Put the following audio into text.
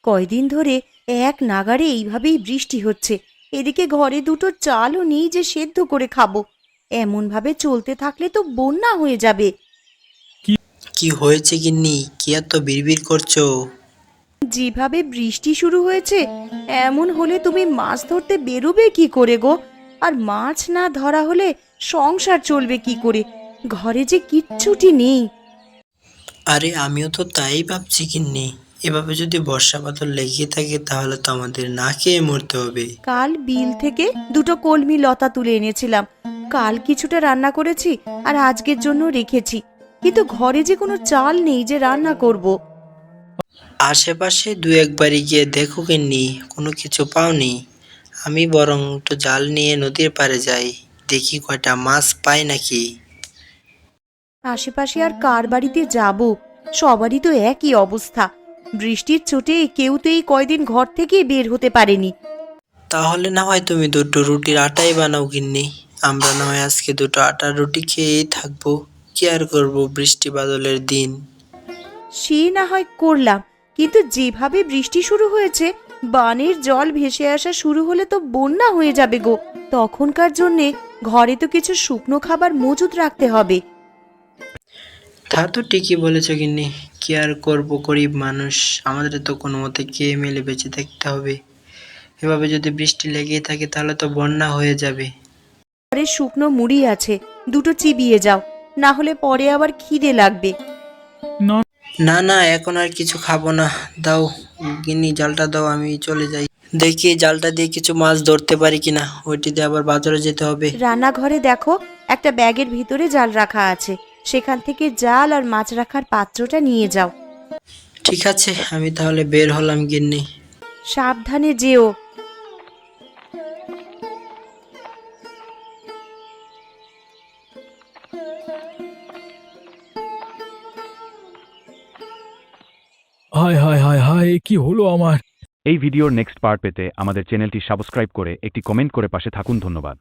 কয়দিন ধরে এক নাগাড়ে এইভাবেই বৃষ্টি হচ্ছে। এদিকে ঘরে দুটো চালও নেই যে সেদ্ধ করে খাবো। এমনভাবে চলতে থাকলে তো বন্যা হয়ে যাবে। কি হয়েছে গিন্নি? কি এত বিড়বিড় করছো? যেভাবে বৃষ্টি শুরু হয়েছে, এমন হলে তুমি মাছ ধরতে বেরোবে কি করে গো? আর মাছ না ধরা হলে সংসার চলবে কি করে? ঘরে যে কিচ্ছুটি নেই। আরে আমিও তো তাই ভাবছি গিন্নি। এভাবে যদি বর্ষা বাদল লেগে থাকে তাহলে তো আমাদের না খেয়ে মরতে হবে। কাল বিল থেকে দুটো কলমি লতা তুলে এনেছিলাম। কাল কিছুটা রান্না করেছি আর আজকের জন্য রেখেছি, কিন্তু ঘরে যে কোনো চাল নেই যে রান্না করব। আশেপাশে দু একবারই গিয়ে দেখো গিন্নি, কোনো কিছু পাওনি? আমি বরং একটু জাল নিয়ে নদীর পাড়ে যাই, দেখি কয়টা মাছ পাই নাকি। আশেপাশে আর কার বাড়িতে যাব? সবারই তো একই অবস্থা। বৃষ্টির চোটে কেউ তো এই কয়দিন ঘর থেকে বের হতে পারেনি। তাহলে না হয় তুমি দুটো রুটির আটাই বানাও গিন্নি। আমরা না হয় আজকে দুটো আটার রুটি খেয়েই থাকবো। কি আর করবো বৃষ্টি বাদলের দিন। সে না হয় করলাম, কিন্তু যেভাবে বৃষ্টি শুরু হয়েছে, বানের জল ভেসে আসা শুরু হলে তো বন্যা হয়ে যাবে গো। তখনকার জন্যে ঘরে তো কিছু শুকনো খাবার মজুদ রাখতে হবে। তা তো ঠিকই বলেছো গিন্নি। কি আর করবো, গরিব মানুষ, আমাদের তো কোনো মতে খেয়ে মেলে বেঁচে থাকতে হবে। এভাবে যদি বৃষ্টি লেগেই থাকে তাহলে তো বন্যা হয়ে যাবে। ঘরে শুকনো মুড়ি আছে, দুটো চিবিয়ে যাও, না হলে পরে আবার খিদে লাগবে। না না, এখন আর কিছু খাবো না। দাও গিন্নি, জালটা দাও, আমি চলে যাই। দেখি জালটা দিয়ে কিছু মাছ ধরতে পারি কিনা, ওইটি দিয়ে আবার বাজারে যেতে হবে। রান্নাঘরে দেখো, একটা ব্যাগের ভিতরে জাল রাখা আছে, সেখান থেকে জাল আর মাছ রাখার পাত্রটা নিয়ে যাও। ঠিক আছে, আমি তাহলে বের হলাম গিন্নি। সাবধানে যেও। হায় হায় হায় হায়, কি হলো আমার? এই ভিডিওর নেক্সট পার্ট পেতে আমাদের চ্যানেলটি সাবস্ক্রাইব করে একটি কমেন্ট করে পাশে থাকুন। ধন্যবাদ।